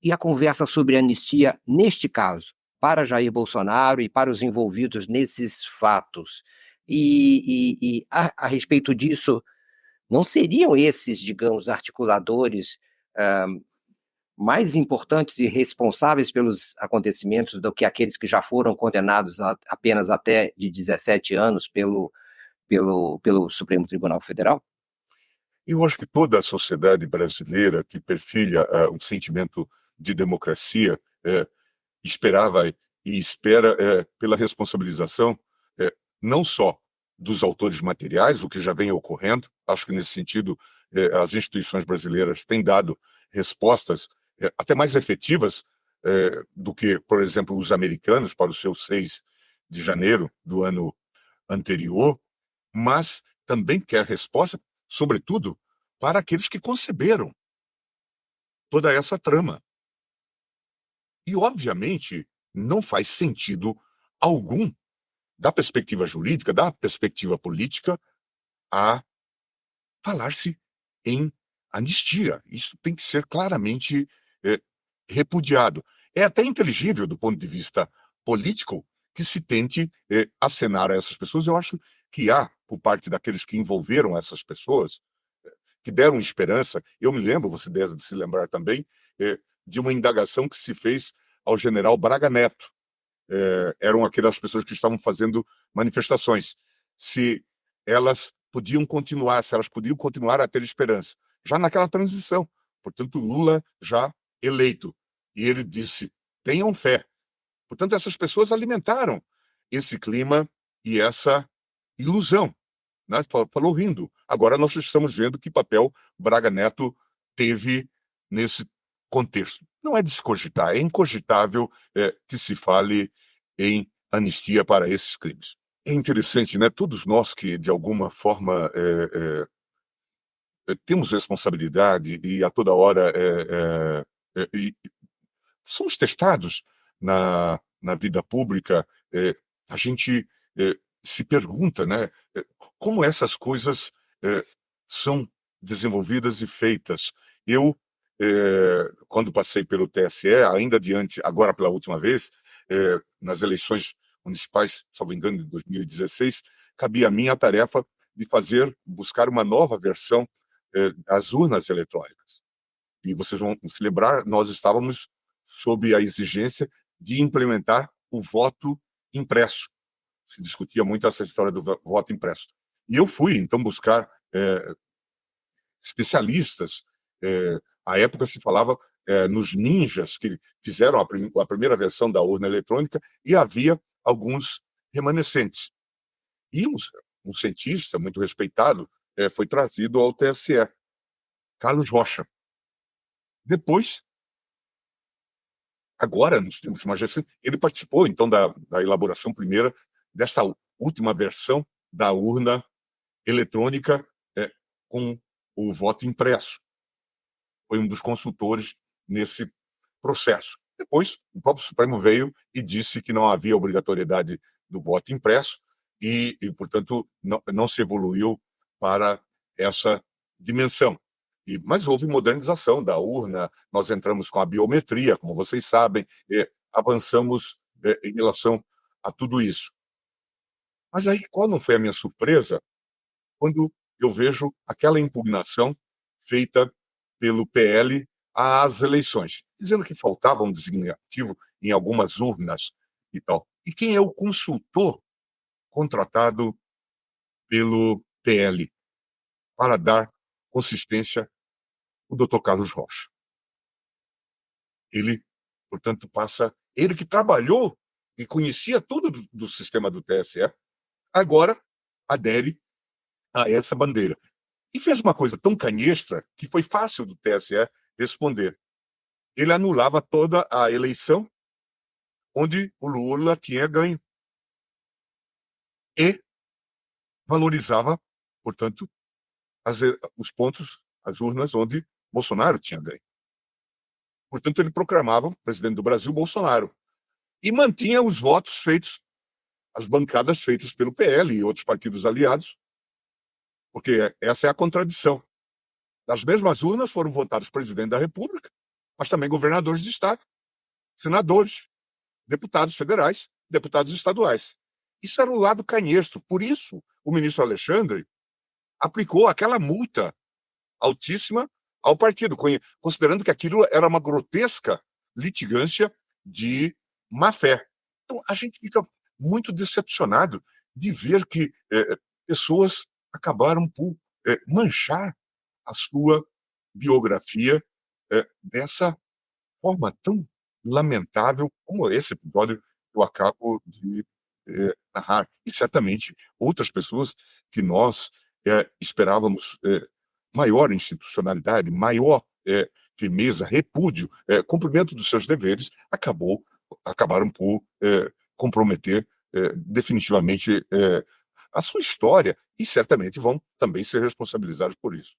e a conversa sobre anistia neste caso, para Jair Bolsonaro e para os envolvidos nesses fatos? A respeito disso, não seriam esses, digamos, articuladores, hã, mais importantes e responsáveis pelos acontecimentos do que aqueles que já foram condenados a apenas até de 17 anos pelo Supremo Tribunal Federal? Eu acho que toda a sociedade brasileira que perfilha um sentimento de democracia esperava e espera pela responsabilização não só dos autores materiais, o que já vem ocorrendo. Acho que nesse sentido as instituições brasileiras têm dado respostas até mais efetivas do que, por exemplo, os americanos para o seu 6 de janeiro do ano anterior, mas também quer resposta, sobretudo, para aqueles que conceberam toda essa trama. E, obviamente, não faz sentido algum, da perspectiva jurídica, da perspectiva política, a falar-se em anistia. Isso tem que ser claramente repudiado. É até inteligível, do ponto de vista político, que se tente acenar a essas pessoas. Eu acho que há, por parte daqueles que envolveram essas pessoas, que deram esperança. Eu me lembro, você deve se lembrar também, de uma indagação que se fez ao general Braga Neto. Eram aquelas pessoas que estavam fazendo manifestações. Se elas podiam continuar, se elas podiam continuar a ter esperança. Já naquela transição. Portanto, Lula já eleito. E ele disse, tenham fé. Portanto, essas pessoas alimentaram esse clima e essa ilusão. Né? Falou rindo. Agora nós estamos vendo que papel Braga Neto teve nesse contexto. Não é de se cogitar, é incogitável que se fale em anistia para esses crimes. É interessante, né? Todos nós que, de alguma forma, temos responsabilidade e a toda hora somos testados na vida pública, a gente se pergunta, né, como essas coisas são desenvolvidas e feitas. Eu, quando passei pelo TSE, ainda adiante, agora pela última vez, nas eleições municipais, salvo engano, de 2016, cabia a mim a tarefa de buscar uma nova versão das urnas eletrônicas. E vocês vão se lembrar, nós estávamos sob a exigência de implementar o voto impresso. Se discutia muito essa história do voto impresso. E eu fui, então, buscar especialistas. À época se falava nos ninjas que fizeram a primeira versão da urna eletrônica e havia alguns remanescentes. E um cientista muito respeitado foi trazido ao TSE, Carlos Rocha. Depois, agora, nos tempos mais recentes, ele participou, então, da elaboração primeira dessa última versão da urna eletrônica com o voto impresso. Foi um dos consultores nesse processo. Depois, o próprio Supremo veio e disse que não havia obrigatoriedade do voto impresso e portanto, não se evoluiu para essa dimensão. Mas houve modernização da urna, nós entramos com a biometria, como vocês sabem, avançamos em relação a tudo isso. Mas aí, qual não foi a minha surpresa quando eu vejo aquela impugnação feita pelo PL às eleições, dizendo que faltava um designativo em algumas urnas e tal. E quem é o consultor contratado pelo PL para dar consistência? O doutor Carlos Rocha. Ele, portanto, ele que trabalhou e conhecia tudo do sistema do TSE, agora adere a essa bandeira. E fez uma coisa tão canhestra que foi fácil do TSE responder. Ele anulava toda a eleição onde o Lula tinha ganho. E valorizava, portanto, os pontos, as urnas onde Bolsonaro tinha ganho. Portanto, ele proclamava o presidente do Brasil, Bolsonaro. E mantinha os votos feitos, as bancadas feitas pelo PL e outros partidos aliados, porque essa é a contradição. Das mesmas urnas foram votados presidente da República mas também governadores de estado, senadores, deputados federais, deputados estaduais. Isso era o lado canhestro. Por isso, o ministro Alexandre aplicou aquela multa altíssima ao partido, considerando que aquilo era uma grotesca litigância de má-fé. Então, a gente fica muito decepcionado de ver que pessoas acabaram por manchar a sua biografia dessa forma tão lamentável como esse episódio que eu acabo de narrar. E certamente outras pessoas que nós esperávamos maior institucionalidade, maior firmeza, repúdio, cumprimento dos seus deveres, acabaram por comprometer definitivamente a sua história e certamente vão também ser responsabilizados por isso.